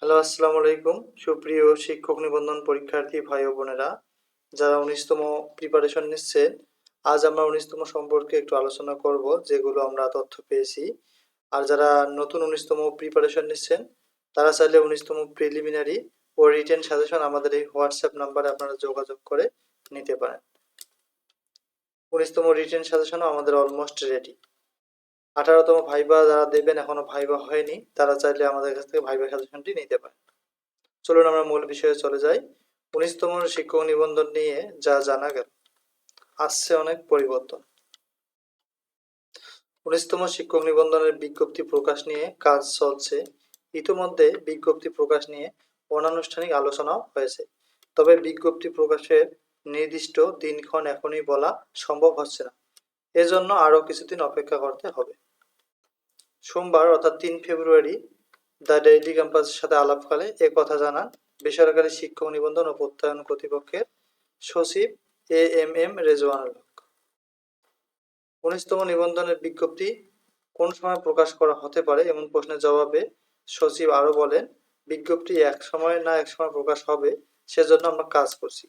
Hello, আসসালামু আলাইকুম। সুপ্রিয় শিক্ষক নিবন্ধন পরীক্ষার্থী ভাই ও বোনেরা, যারা ১৯তম প্রিপারেশন নিচ্ছেন, আজ আমরা ১৯তম সম্পর্কে একটু আলোচনা করব, যেগুলো আমরা তথ্য পেয়েছি। আর যারা নতুন ১৯তম প্রিপারেশন নিচ্ছেন, তারা চাইলে ১৯তম প্রিলিমিনারি ও রিটেন সাজেশন আমাদের এই হোয়াটসঅ্যাপ নাম্বারে আপনারা যোগাযোগ করে নিতে পারেন। ১৯তম রিটেন সাজেশনও আমাদের অলমোস্ট রেডি। 18তম ভাইবা যারা দেবেন, এখনো ভাইবা হয়নি, তারা চাইলে আমাদের কাছ থেকে ভাইবা সাজেশনটি নিতে পারেন। চলুন আমরা মূল বিষয়ে চলে যাই। ১৯তম শিক্ষক নিবন্ধন নিয়ে যা জানা গেল, আসছে অনেক পরিবর্তন। ১৯তম শিক্ষক নিবন্ধনের বিজ্ঞপ্তি প্রকাশ নিয়ে কাজ চলছে। ইতিমধ্যে বিজ্ঞপ্তি প্রকাশ নিয়ে অনানুষ্ঠানিক আলোচনাও হয়েছে, তবে বিজ্ঞপ্তি প্রকাশের নির্দিষ্ট দিনক্ষণ এখনই বলা সম্ভব হচ্ছে না। এজন্য আরও কিছুদিন অপেক্ষা করতে হবে। সোমবার অর্থাৎ ৩ ফেব্রুয়ারি দ্য ডেইলি ক্যাম্পাসের সাথে আলাপকালে কথা জানান বেসরকারি শিক্ষক নিবন্ধন ও প্রত্যয়ন কর্তৃপক্ষের সচিব এএমএম রেজওয়ানুল হক। ১৯তম নিবন্ধনের বিজ্ঞপ্তি কোন সময় প্রকাশ করা হতে পারে এমন প্রশ্নের জবাবে সচিব আরও বলেন, বিজ্ঞপ্তি এক সময় না এক সময় প্রকাশ হবে, সেজন্য আমরা কাজ করছি।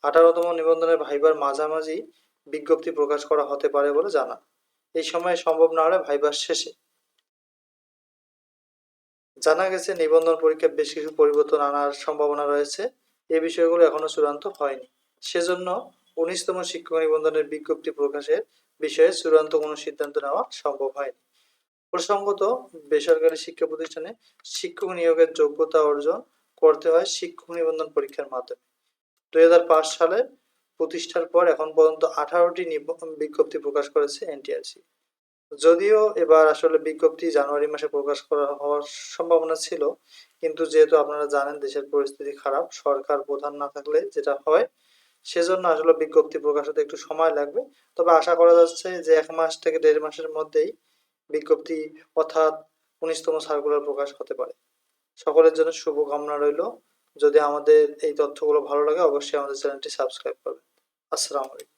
18তম নিবন্ধনের ভাইবার মাঝামাঝি বিজ্ঞপ্তি প্রকাশ করা হতে পারে বলে জানান। এই সময় সম্ভব না হলে ভাইবার শেষে। জানা গেছে নিবন্ধন পরীক্ষায় বেশ কিছু পরিবর্তন আনার সম্ভাবনা রয়েছে। এই বিষয়গুলো এখনো চূড়ান্ত হয়নি, সেজন্য ১৯তম শিক্ষক নিবন্ধনের বিজ্ঞপ্তি প্রকাশের বিষয়ে চূড়ান্ত কোনো সিদ্ধান্ত নেওয়া সম্ভব হয়নি। প্রসঙ্গত, বেসরকারি শিক্ষা প্রতিষ্ঠানে শিক্ষক নিয়োগের যোগ্যতা অর্জন করতে হয় শিক্ষক নিবন্ধন পরীক্ষার মাধ্যমে। ২০০৫ সালে প্রতিষ্ঠার পর এখন পর্যন্ত 18টি বিজ্ঞপ্তি প্রকাশ করেছে এনটিআরসি। যদিও এবার আসলে বিজ্ঞপ্তি জানুয়ারি মাসে প্রকাশ করা হওয়ার সম্ভাবনা ছিল, কিন্তু যেহেতু আপনারা জানেন দেশের পরিস্থিতি খারাপ, সরকার প্রধান না থাকলে যেটা হয়, সেজন্য আসলে বিজ্ঞপ্তি প্রকাশ হতে একটু সময় লাগবে। তবে আশা করা যাচ্ছে যে ১ মাস থেকে ১.৫ মাসের মধ্যেই বিজ্ঞপ্তি অর্থাৎ ১৯তম সার্কুলার প্রকাশ হতে পারে। সকলের জন্য শুভকামনা রইল। যদি আমাদের এই তথ্যগুলো ভালো লাগে, অবশ্যই আমাদের চ্যানেলটি সাবস্ক্রাইব করবেন। আসসালামু আলাইকুম।